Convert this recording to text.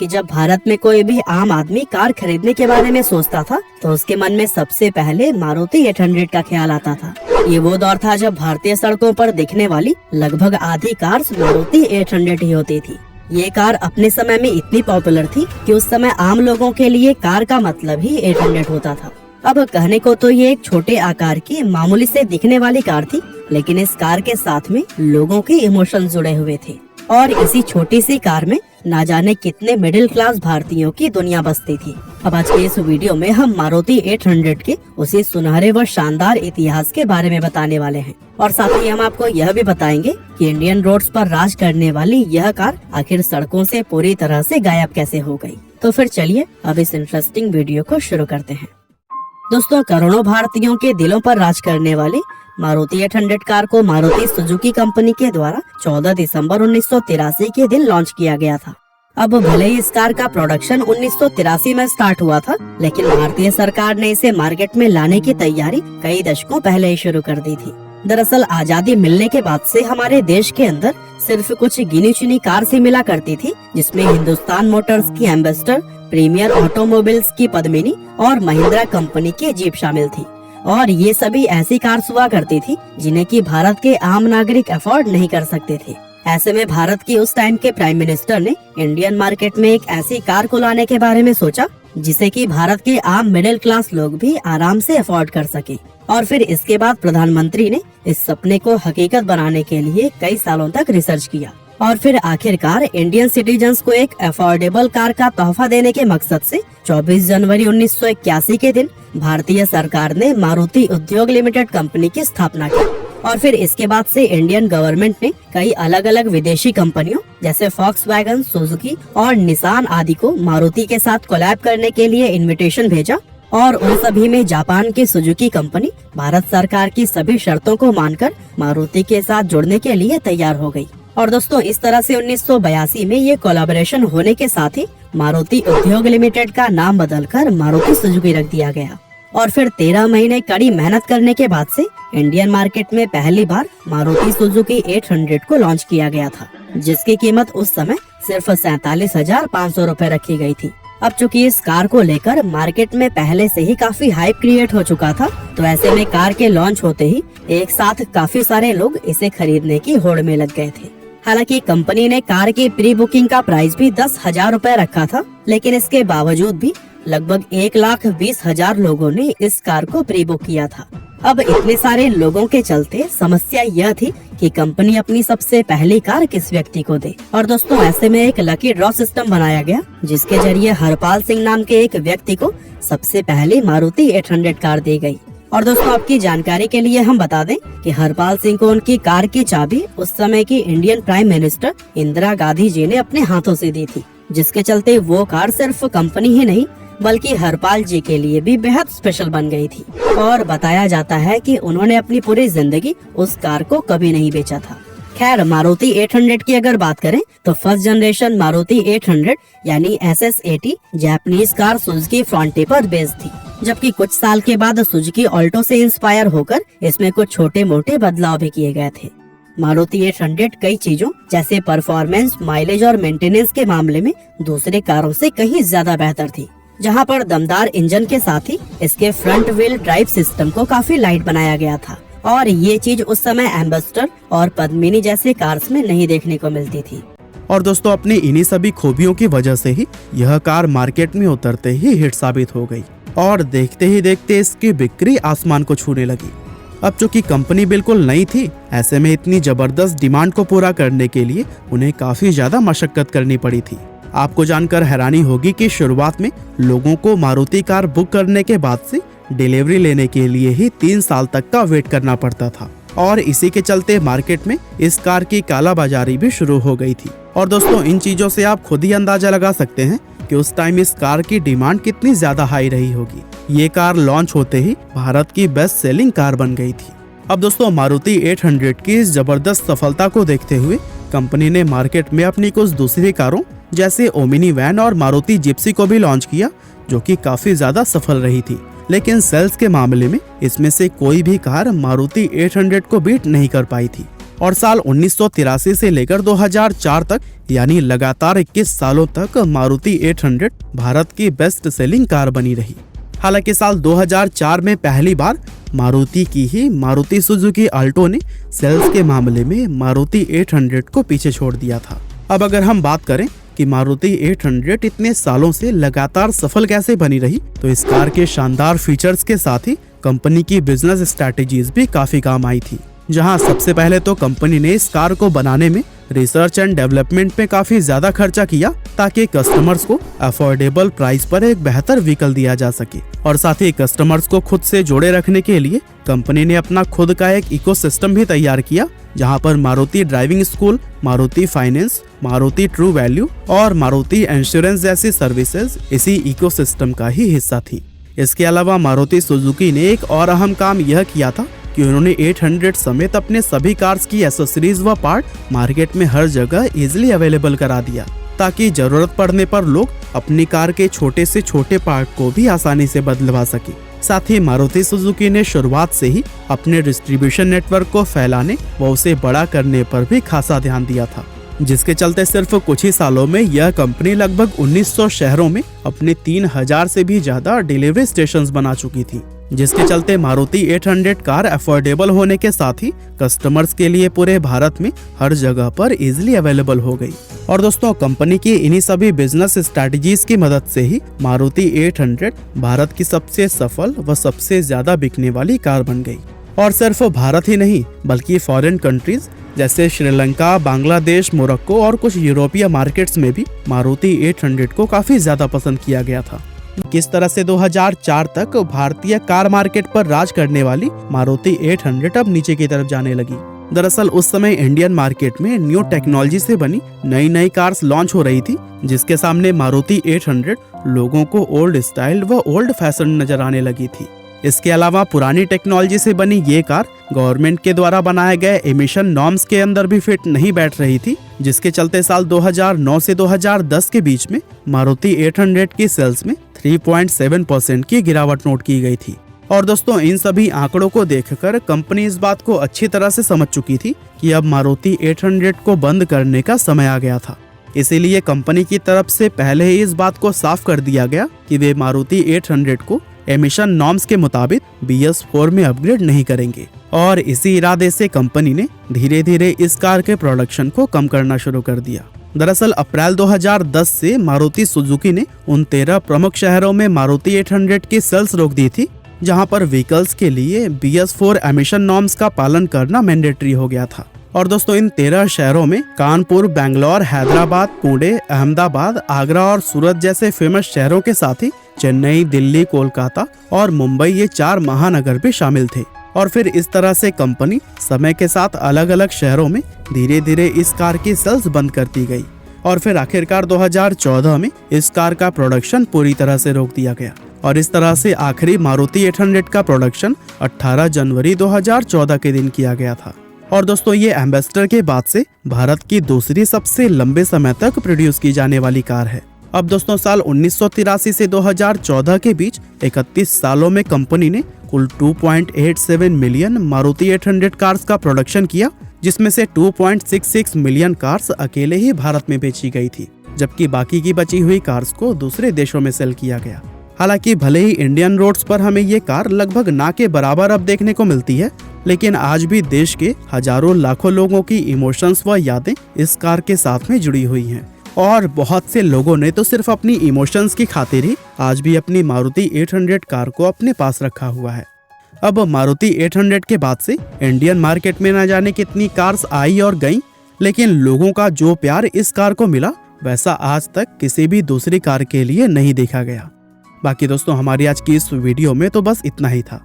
कि जब भारत में कोई भी आम आदमी कार खरीदने के बारे में सोचता था तो उसके मन में सबसे पहले मारुति 800 का ख्याल आता था। ये वो दौर था जब भारतीय सड़कों पर दिखने वाली लगभग आधी कार मारुति 800 ही होती थी। ये कार अपने समय में इतनी पॉपुलर थी कि उस समय आम लोगों के लिए कार का मतलब ही 800 होता था। अब कहने को तो ये एक छोटे आकार की मामूली से दिखने वाली कार थी, लेकिन इस कार के साथ में लोगों के इमोशन जुड़े हुए थे और इसी छोटी सी कार में ना जाने कितने मिडिल क्लास भारतीयों की दुनिया बसती थी। अब आज के इस वीडियो में हम मारुति 800 के उसी सुनहरे व शानदार इतिहास के बारे में बताने वाले हैं और साथ ही हम आपको यह भी बताएंगे कि इंडियन रोड्स पर राज करने वाली यह कार आखिर सड़कों से पूरी तरह से गायब कैसे हो गई। तो फिर चलिए अब इस इंटरेस्टिंग वीडियो को शुरू करते हैं। दोस्तों, करोड़ों भारतीयों के दिलों पर राज करने वाली मारुति 800 कार को मारुति सुजुकी कंपनी के द्वारा 14 दिसंबर 1983 के दिन लॉन्च किया गया था। अब भले ही इस कार का प्रोडक्शन 1983 में स्टार्ट हुआ था, लेकिन भारतीय सरकार ने इसे मार्केट में लाने की तैयारी कई दशकों पहले ही शुरू कर दी थी। दरअसल आजादी मिलने के बाद से हमारे देश के अंदर सिर्फ कुछ गिनी चुनी कार से मिला करती थी, जिसमें हिंदुस्तान मोटर्स की एम्बेसडर, प्रीमियर ऑटोमोबाइल्स की पद्मिनी और महिंद्रा कंपनी की जीप शामिल थी। और ये सभी ऐसी कार्स हुआ करती थी जिन्हें कि भारत के आम नागरिक अफोर्ड नहीं कर सकते थे। ऐसे में भारत की उस टाइम के प्राइम मिनिस्टर ने इंडियन मार्केट में एक ऐसी कार को लाने के बारे में सोचा जिसे कि भारत के आम मिडिल क्लास लोग भी आराम से अफोर्ड कर सके। और फिर इसके बाद प्रधानमंत्री ने इस सपने को हकीकत बनाने के लिए कई सालों तक रिसर्च किया और फिर आखिरकार इंडियन सिटीजन्स को एक अफोर्डेबल कार का तोहफा देने के मकसद से 24 जनवरी 1981 के दिन भारतीय सरकार ने मारुति उद्योग लिमिटेड कंपनी की स्थापना की। और फिर इसके बाद से इंडियन गवर्नमेंट ने कई अलग अलग विदेशी कंपनियों जैसे फॉक्सवैगन, सुजुकी और निसान आदि को मारुति के साथ कोलैब करने के लिए इनविटेशन भेजा और उन सभी में जापान की सुजुकी कंपनी भारत सरकार की सभी शर्तों को मानकर मारुति के साथ जुड़ने के लिए तैयार हो गई। और दोस्तों, इस तरह से 1982 में ये कोलैबोरेशन होने के साथ ही मारुति उद्योग लिमिटेड का नाम बदलकर मारुति सुजुकी रख दिया गया। और फिर 13 महीने कड़ी मेहनत करने के बाद से इंडियन मार्केट में पहली बार मारुति सुजुकी 800 को लॉन्च किया गया था, जिसकी कीमत उस समय सिर्फ 47,500 रूपए रखी गई थी। अब चूंकि इस कार को लेकर मार्केट में पहले से ही काफी हाइप क्रिएट हो चुका था, तो ऐसे में कार के लॉन्च होते ही एक साथ काफी सारे लोग इसे खरीदने की होड़ में लग गए थे। हालांकि कंपनी ने कार की प्री बुकिंग का प्राइस भी 10,000 रूपए रखा था, लेकिन इसके बावजूद भी लगभग 1,20,000 लोगों ने इस कार को प्री बुक किया था। अब इतने सारे लोगों के चलते समस्या यह थी कि कंपनी अपनी सबसे पहली कार किस व्यक्ति को दे। और दोस्तों, ऐसे में एक लकी ड्रॉ सिस्टम बनाया गया जिसके जरिए हरपाल सिंह नाम के एक व्यक्ति को सबसे पहले मारुति 800 कार दी गई। और दोस्तों, आपकी जानकारी के लिए हम बता दें कि हरपाल सिंह को उनकी कार की चाबी उस समय की Indian prime minister Indira Gandhi ji ने अपने हाथों से दी थी, जिसके चलते वो कार सिर्फ कंपनी ही नहीं बल्कि हरपाल जी के लिए भी बेहद स्पेशल बन गई थी। और बताया जाता है कि उन्होंने अपनी पूरी जिंदगी उस कार को कभी नहीं बेचा था। खैर, मारुति 800 की अगर बात करें तो फर्स्ट जनरेशन मारुति 800 यानी SS80 जापानीज कार सुजुकी फ्रंटी पर बेस्ड थी, जबकि कुछ साल के बाद सुजुकी ऑल्टो से इंस्पायर होकर इसमें कुछ छोटे मोटे बदलाव भी किए गए थे। मारुति 800 कई चीजों जैसे परफॉर्मेंस, माइलेज और मेंटेनेंस के मामले में दूसरे कारों से कहीं ज्यादा बेहतर थी, जहां पर दमदार इंजन के साथ ही इसके फ्रंट व्हील ड्राइव सिस्टम को काफी लाइट बनाया गया था। और ये चीज उस समय एम्बेसडर और पद्मिनी जैसे कार्स में नहीं देखने को मिलती थी। और दोस्तों, अपनी इन्हीं सभी खूबियों की वजह से ही यह कार मार्केट में उतरते ही हिट साबित हो गई और देखते ही देखते इसकी बिक्री आसमान को छूने लगी। अब चूंकि कंपनी बिल्कुल नई थी, ऐसे में इतनी जबरदस्त डिमांड को पूरा करने के लिए उन्हें काफी ज्यादा मशक्कत करनी पड़ी थी। आपको जानकर हैरानी होगी कि शुरुआत में लोगों को मारुति कार बुक करने के बाद से डिलीवरी लेने के लिए ही 3 साल तक का वेट करना पड़ता था और इसी के चलते मार्केट में इस कार की कालाबाजारी भी शुरू हो गई थी। और दोस्तों, इन चीजों से आप खुद ही अंदाजा लगा सकते हैं कि उस टाइम इस कार की डिमांड कितनी ज्यादा हाई रही होगी। ये कार लॉन्च होते ही भारत की बेस्ट सेलिंग कार बन गई थी। अब दोस्तों, मारुति 800 की इस जबरदस्त सफलता को देखते हुए कंपनी ने मार्केट में अपनी कुछ दूसरी कारों जैसे ओमिनी वैन और मारुति जिप्सी को भी लॉन्च किया, जो कि काफी ज्यादा सफल रही थी। लेकिन सेल्स के मामले में इसमें से कोई भी कार मारुति 800 को बीट नहीं कर पाई थी। और साल 1983 से लेकर 2004 तक यानी लगातार 21 सालों तक मारुति 800 भारत की बेस्ट सेलिंग कार बनी रही। हालांकि साल 2004 में पहली बार मारुति की ही मारुति सुजुकी अल्टो ने सेल्स के मामले में मारुति 800 को पीछे छोड़ दिया था। अब अगर हम बात करें कि मारुति 800 इतने सालों से लगातार सफल कैसे बनी रही, तो इस कार के शानदार फीचर्स के साथ ही कंपनी की बिजनेस स्ट्रैटेजीज भी काफी काम आई थी। जहां सबसे पहले तो कंपनी ने इस कार को बनाने में रिसर्च एंड डेवलपमेंट पे काफी ज्यादा खर्चा किया ताकि कस्टमर्स को अफोर्डेबल प्राइस पर एक बेहतर व्हीकल दिया जा सके। और साथ ही कस्टमर्स को खुद से जोड़े रखने के लिए कंपनी ने अपना खुद का एक इकोसिस्टम भी तैयार किया, जहां पर Maruti driving school, Maruti finance, Maruti true value और मारुति इंश्योरेंस जैसी सर्विसेज इसी इकोसिस्टम का ही हिस्सा थी। इसके अलावा मारुति सुजुकी ने एक और अहम काम यह किया था कि उन्होंने 800 समेत अपने सभी कार्स की एसेसरीज व पार्ट मार्केट में हर जगह इजीली अवेलेबल करा दिया, ताकि जरूरत पड़ने पर लोग अपनी कार के छोटे से छोटे पार्ट को भी आसानी से बदलवा सके। साथ ही मारुति सुजुकी ने शुरुआत से ही अपने डिस्ट्रीब्यूशन नेटवर्क को फैलाने व उसे बड़ा करने पर भी खासा ध्यान दिया था, जिसके चलते सिर्फ कुछ ही सालों में यह कंपनी लगभग 1900 शहरों में अपने 3000 से भी ज्यादा डिलीवरी स्टेशंस बना चुकी थी, जिसके चलते मारुति 800 कार अफोर्डेबल होने के साथ ही कस्टमर्स के लिए पूरे भारत में हर जगह पर इजीली अवेलेबल हो गई। और दोस्तों, कंपनी की इन्हीं सभी बिजनेस स्ट्रैटेजीज की मदद से ही मारुति 800 भारत की सबसे सफल व सबसे ज्यादा बिकने वाली कार बन गई। और सिर्फ भारत ही नहीं बल्कि फॉरेन कंट्रीज जैसे श्रीलंका, बांग्लादेश, मोरक्को और कुछ यूरोपीय मार्केट्स में भी मारुति 800 को काफी ज्यादा पसंद किया गया था। किस तरह से 2004 तक भारतीय कार मार्केट पर राज करने वाली मारुति 800 अब नीचे की तरफ जाने लगी। दरअसल उस समय इंडियन मार्केट में न्यू टेक्नोलॉजी से बनी नई कार्स लॉन्च हो रही थी, जिसके सामने मारुति 800 लोगों को ओल्ड स्टाइल व ओल्ड फैशन नजर आने लगी थी। इसके अलावा पुरानी टेक्नोलॉजी से बनी ये कार गवर्नमेंट के द्वारा बनाए गए एमिशन नॉर्म्स के अंदर भी फिट नहीं बैठ रही थी, जिसके चलते साल 2009 से 2010 के बीच में मारुति 800 की सेल्स में 3.7% की गिरावट नोट की गई थी। और दोस्तों, इन सभी आंकड़ों को देखकर कंपनी इस बात को अच्छी तरह से समझ चुकी थी कि अब मारुति 800 को बंद करने का समय आ गया था। इसीलिए कंपनी की तरफ से पहले ही इस बात को साफ कर दिया गया कि वे मारुति 800 को एमिशन नॉर्म्स के मुताबिक BS4 में अपग्रेड नहीं करेंगे। और इसी इरादे से कंपनी ने धीरे धीरे इस कार के प्रोडक्शन को कम करना शुरू कर दिया। दरअसल अप्रैल 2010 से मारुति सुजुकी ने उन 13 प्रमुख शहरों में मारुति 800 की सेल्स रोक दी थी, जहां पर व्हीकल्स के लिए BS4 एमिशन नॉर्म्स का पालन करना मैंडेटरी हो गया था। और दोस्तों, इन 13 शहरों में कानपुर, बेंगलोर, हैदराबाद, पुणे, अहमदाबाद, आगरा और सूरत जैसे फेमस शहरों के साथ ही चेन्नई, दिल्ली, कोलकाता और मुंबई ये 4 महानगर भी शामिल थे। और फिर इस तरह से कंपनी समय के साथ अलग अलग शहरों में धीरे धीरे इस कार की सेल्स बंद करती गई। और फिर आखिरकार 2014 में इस कार का प्रोडक्शन पूरी तरह से रोक दिया गया। और इस तरह से आखिरी मारुति 800 का प्रोडक्शन 18 जनवरी 2014 के दिन किया गया था। और दोस्तों, ये एम्बेसडर के बाद से भारत की दूसरी सबसे लंबे समय तक प्रोड्यूस की जाने वाली कार है। अब दोस्तों, साल 1983 से 2014 के बीच 31 सालों में कंपनी ने कुल 2.87 मिलियन मारुति 800 कार्स का प्रोडक्शन किया, जिसमें से 2.66 मिलियन कार्स अकेले ही भारत में बेची गई थी, जबकि बाकी की बची हुई कार्स को दूसरे देशों में सेल किया गया। हालांकि भले ही इंडियन रोड्स पर हमें ये कार लगभग ना के बराबर अब देखने को मिलती है, लेकिन आज भी देश के हजारों लाखों लोगों की इमोशंस व यादें इस कार के साथ में जुड़ी हुई हैं। और बहुत से लोगों ने तो सिर्फ अपनी इमोशंस की खातिर ही आज भी अपनी मारुति 800 कार को अपने पास रखा हुआ है। अब मारुति 800 के बाद से इंडियन मार्केट में न जाने कितनी कार्स आई और गईं, लेकिन लोगों का जो प्यार इस कार को मिला वैसा आज तक किसी भी दूसरी कार के लिए नहीं देखा गया। बाकी दोस्तों, हमारी आज की इस वीडियो में तो बस इतना ही था।